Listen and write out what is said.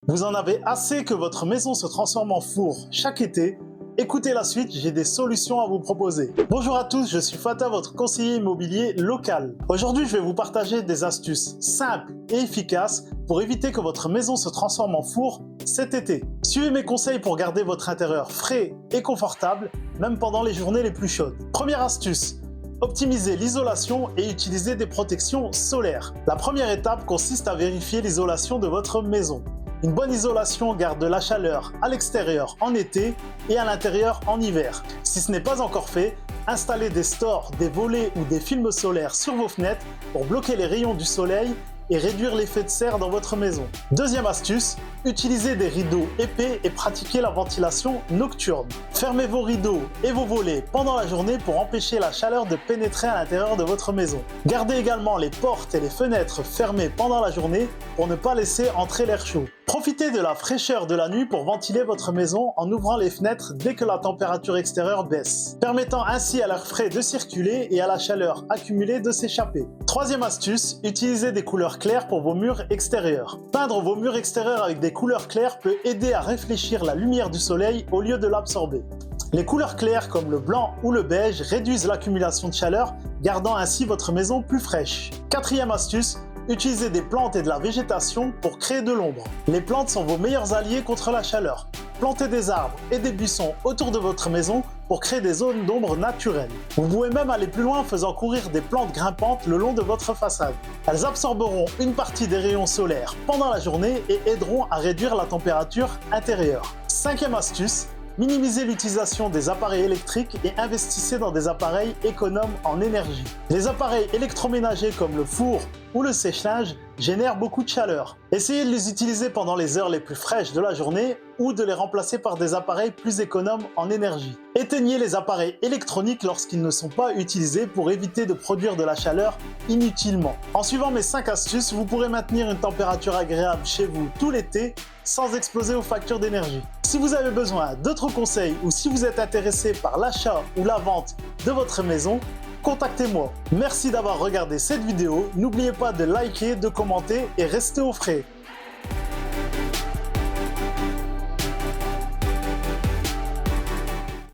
Vous en avez assez que votre maison se transforme en four chaque été? Écoutez la suite, j'ai des solutions à vous proposer. Bonjour à tous, je suis Fata, votre conseiller immobilier local. Aujourd'hui, je vais vous partager des astuces simples et efficaces pour éviter que votre maison se transforme en four cet été. Suivez mes conseils pour garder votre intérieur frais et confortable, même pendant les journées les plus chaudes. Première astuce. Optimisez l'isolation et utilisez des protections solaires. La première étape consiste à vérifier l'isolation de votre maison. Une bonne isolation garde la chaleur à l'extérieur en été et à l'intérieur en hiver. Si ce n'est pas encore fait, installez des stores, des volets ou des films solaires sur vos fenêtres pour bloquer les rayons du soleil et réduire l'effet de serre dans votre maison. Deuxième astuce, utilisez des rideaux épais et pratiquez la ventilation nocturne. Fermez vos rideaux et vos volets pendant la journée pour empêcher la chaleur de pénétrer à l'intérieur de votre maison. Gardez également les portes et les fenêtres fermées pendant la journée pour ne pas laisser entrer l'air chaud. Profitez de la fraîcheur de la nuit pour ventiler votre maison en ouvrant les fenêtres dès que la température extérieure baisse, permettant ainsi à l'air frais de circuler et à la chaleur accumulée de s'échapper. Troisième astuce, utilisez des couleurs claires pour vos murs extérieurs. Peindre vos murs extérieurs avec des couleurs claires peut aider à réfléchir la lumière du soleil au lieu de l'absorber. Les couleurs claires comme le blanc ou le beige réduisent l'accumulation de chaleur, gardant ainsi votre maison plus fraîche. Quatrième astuce, utilisez des plantes et de la végétation pour créer de l'ombre. Les plantes sont vos meilleurs alliés contre la chaleur. Plantez des arbres et des buissons autour de votre maison pour créer des zones d'ombre naturelles. Vous pouvez même aller plus loin en faisant courir des plantes grimpantes le long de votre façade. Elles absorberont une partie des rayons solaires pendant la journée et aideront à réduire la température intérieure. Cinquième astuce, minimisez l'utilisation des appareils électriques et investissez dans des appareils économes en énergie. Les appareils électroménagers comme le four ou le sèche-linge génèrent beaucoup de chaleur. Essayez de les utiliser pendant les heures les plus fraîches de la journée ou de les remplacer par des appareils plus économes en énergie. Éteignez les appareils électroniques lorsqu'ils ne sont pas utilisés pour éviter de produire de la chaleur inutilement. En suivant mes 5 astuces, vous pourrez maintenir une température agréable chez vous tout l'été sans exploser aux factures d'énergie. Si vous avez besoin d'autres conseils ou si vous êtes intéressé par l'achat ou la vente de votre maison, contactez-moi. Merci d'avoir regardé cette vidéo. N'oubliez pas de liker, de commenter et restez au frais.